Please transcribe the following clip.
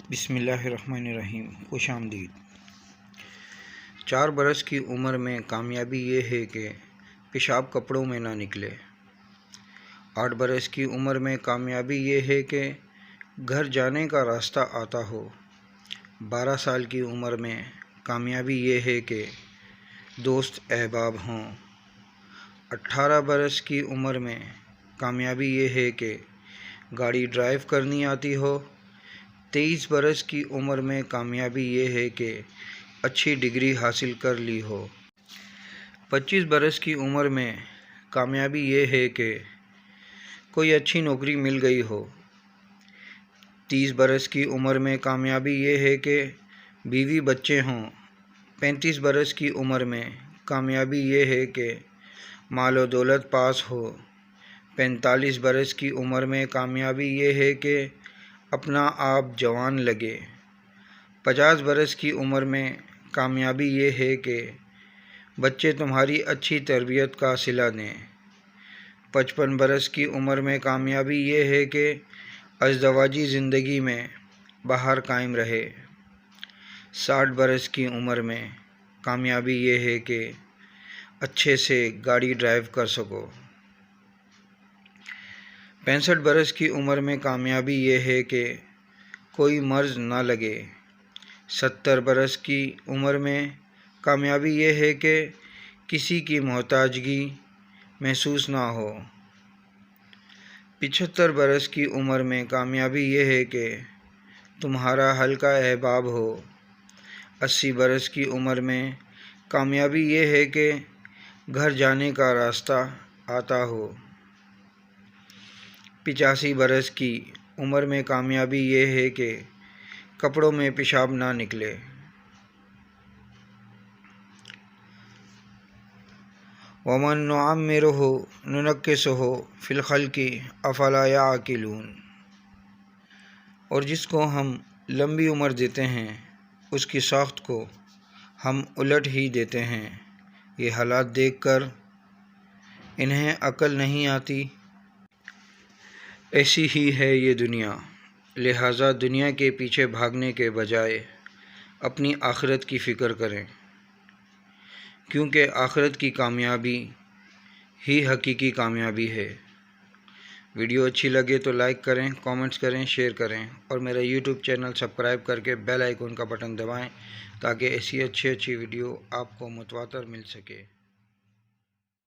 بسم اللہ الرحمن الرحیم۔ خوش آمدید۔ 4 برس کی عمر میں کامیابی یہ ہے کہ پیشاب کپڑوں میں نہ نکلے۔ 8 برس کی عمر میں کامیابی یہ ہے کہ گھر جانے کا راستہ آتا ہو۔ 12 سال کی عمر میں کامیابی یہ ہے کہ دوست احباب ہوں۔ 18 برس کی عمر میں کامیابی یہ ہے کہ گاڑی ڈرائیو کرنی آتی ہو۔ 23 برس کی عمر میں کامیابی یہ ہے کہ اچھی ڈگری حاصل کر لی ہو۔ 25 برس کی عمر میں کامیابی یہ ہے کہ کوئی اچھی نوکری مل گئی ہو۔ 30 برس کی عمر میں کامیابی یہ ہے کہ بیوی بچے ہوں۔ 35 برس کی عمر میں کامیابی یہ ہے کہ مال و دولت پاس ہو۔ 45 برس کی عمر میں کامیابی یہ ہے کہ اپنا آپ جوان لگے۔ 50 برس کی عمر میں کامیابی یہ ہے کہ بچے تمہاری اچھی تربیت کا صلہ دیں۔ 55 برس کی عمر میں کامیابی یہ ہے کہ ازدواجی زندگی میں بہار قائم رہے۔ 60 برس کی عمر میں کامیابی یہ ہے کہ اچھے سے گاڑی ڈرائیو کر سکو۔ 65 برس کی عمر میں کامیابی یہ ہے کہ کوئی مرض نہ لگے۔ 70 برس کی عمر میں کامیابی یہ ہے کہ کسی کی محتاجگی محسوس نہ ہو۔ 75 برس کی عمر میں کامیابی یہ ہے کہ تمہارا ہلکا احباب ہو۔ 80 برس کی عمر میں کامیابی یہ ہے کہ گھر جانے کا راستہ آتا ہو۔ 85 برس کی عمر میں کامیابی یہ ہے کہ کپڑوں میں پیشاب نہ نکلے۔ وَمَن نُعَمِّرْهُ نُنَكِّسْهُ فِي الْخَلْقِ أَفَلَا يَعْقِلُونَ، اور جس کو ہم لمبی عمر دیتے ہیں اس کی ساخت کو ہم الٹ ہی دیتے ہیں۔ یہ حالات دیکھ کر انہیں عقل نہیں آتی۔ ایسی ہی ہے یہ دنیا، لہٰذا دنیا کے پیچھے بھاگنے کے بجائے اپنی آخرت کی فکر کریں، کیونکہ آخرت کی کامیابی ہی حقیقی کامیابی ہے۔ ویڈیو اچھی لگے تو لائک کریں، کامنٹس کریں، شیئر کریں اور میرا یوٹیوب چینل سبسکرائب کر کے بیل آئیکن کا بٹن دبائیں تاکہ ایسی اچھی ویڈیو آپ کو متواتر مل سکے۔